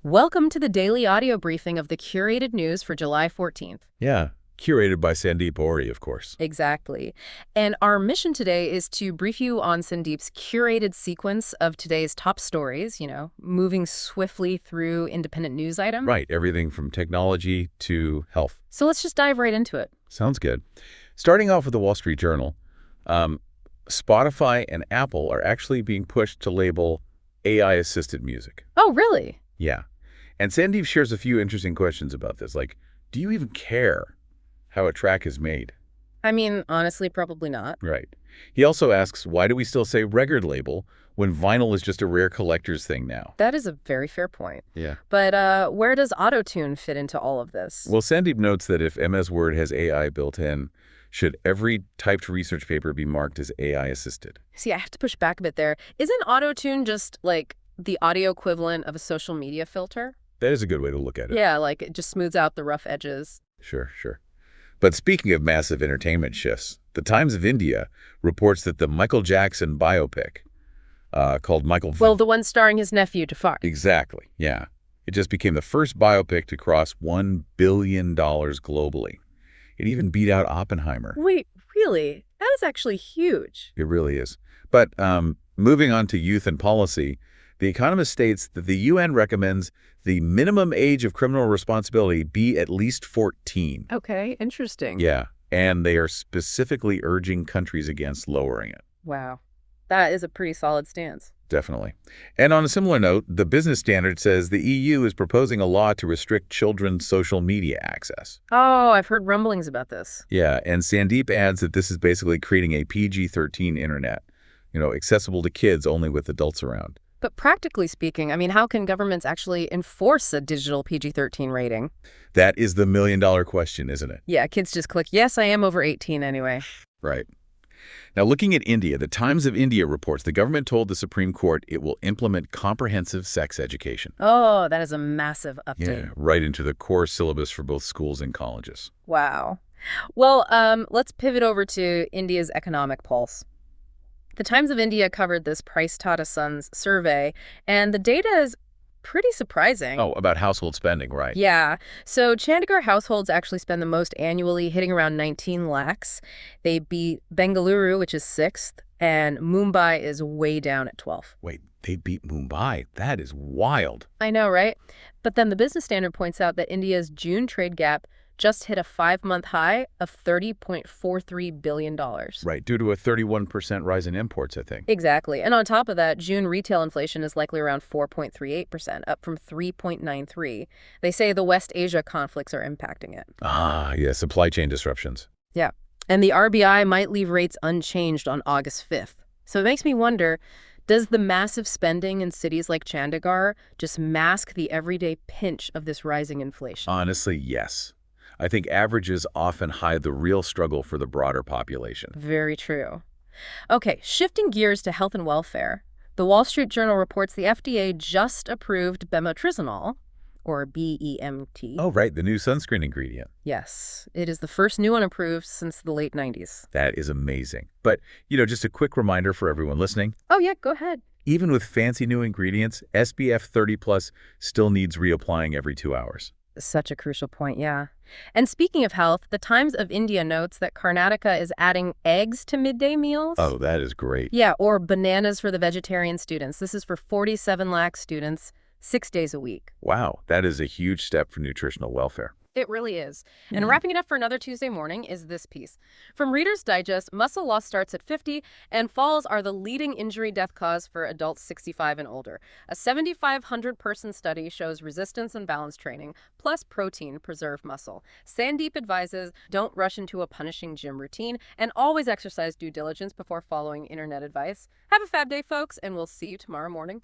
Welcome to the daily audio briefing of the Curated news for July 14th. Yeah, curated by Sandeep Ohri, of course. Exactly. And our mission today is to brief you on Sandeep's curated sequence of today's top stories, moving swiftly through independent news item. Right, everything from technology to health. So let's just dive right into it. Sounds good. Starting off with the Wall Street Journal, Spotify and Apple are actually being pushed to label AI-assisted music. Oh, really? Yeah. And Sandeep shares a few interesting questions about this, like, do you even care how a track is made? I mean, honestly, probably not. Right. He also asks, why do we still say record label when vinyl is just a rare collector's thing now? That is a very fair point. Yeah. But where does autotune fit into all of this? Well, Sandeep notes that if MS Word has AI built in, should every typed research paper be marked as AI-assisted? See, I have to push back a bit there. Isn't autotune just like the audio equivalent of a social media filter? That is a good way to look at it. Yeah, like it just smooths out the rough edges. Sure, sure. But speaking of massive entertainment shifts, the Times of India reports that the Michael Jackson biopic called Michael... Well, the one starring his nephew, Jafar. Exactly, yeah. It just became the first biopic to cross $1 billion globally. It even beat out Oppenheimer. Wait, really? That is actually huge. It really is. But moving on to youth and policy, The Economist states that the UN recommends the minimum age of criminal responsibility be at least 14. Okay, interesting. Yeah, and they are specifically urging countries against lowering it. Wow. That is a pretty solid stance. Definitely. And on a similar note, the Business Standard says the EU is proposing a law to restrict children's social media access. Oh, I've heard rumblings about this. Yeah, and Sandeep adds that this is basically creating a PG-13 internet, accessible to kids only with adults around. But practically speaking, I mean, how can governments actually enforce a digital PG-13 rating? That is the million-dollar question, isn't it? Yeah, kids just click, yes, I am over 18 anyway. Right. Now, looking at India, the Times of India reports the government told the Supreme Court it will implement comprehensive sex education. Oh, that is a massive update. Yeah, right into the core syllabus for both schools and colleges. Wow. Well, let's pivot over to India's economic pulse. The Times of India covered this Price Tata Sons survey, and the data is pretty surprising. Oh, about household spending, right? Yeah. So Chandigarh households actually spend the most annually, hitting around 19 lakhs. They beat Bengaluru, which is 6th, and Mumbai is way down at 12th. Wait, they beat Mumbai? That is wild. I know, right? But then the Business Standard points out that India's June trade gap just hit a 5-month high of $30.43 billion. Right, due to a 31% rise in imports, I think. Exactly. And on top of that, June retail inflation is likely around 4.38%, up from 3.93%. They say the West Asia conflicts are impacting it. Ah, yeah, supply chain disruptions. Yeah. And the RBI might leave rates unchanged on August 5th. So it makes me wonder, does the massive spending in cities like Chandigarh just mask the everyday pinch of this rising inflation? Honestly, yes. I think averages often hide the real struggle for the broader population. Very true. Okay, shifting gears to health and welfare. The Wall Street Journal reports the FDA just approved bemotrizinol, or BEMT. Oh, right, the new sunscreen ingredient. Yes, it is the first new one approved since the late 90s. That is amazing. But, just a quick reminder for everyone listening. Oh, yeah, go ahead. Even with fancy new ingredients, SPF 30+ still needs reapplying every 2 hours. Such a crucial point, yeah. And speaking of health, the Times of India notes that Karnataka is adding eggs to midday meals. Oh, that is great. Yeah, or bananas for the vegetarian students. This is for 47 lakh students, 6 days a week. Wow, that is a huge step for nutritional welfare. It really is. And wrapping it up for another Tuesday morning is this piece. From Reader's Digest, muscle loss starts at 50, and falls are the leading injury death cause for adults 65 and older. A 7,500-person study shows resistance and balance training, plus protein, preserve muscle. Sandeep advises don't rush into a punishing gym routine, and always exercise due diligence before following internet advice. Have a fab day, folks, and we'll see you tomorrow morning.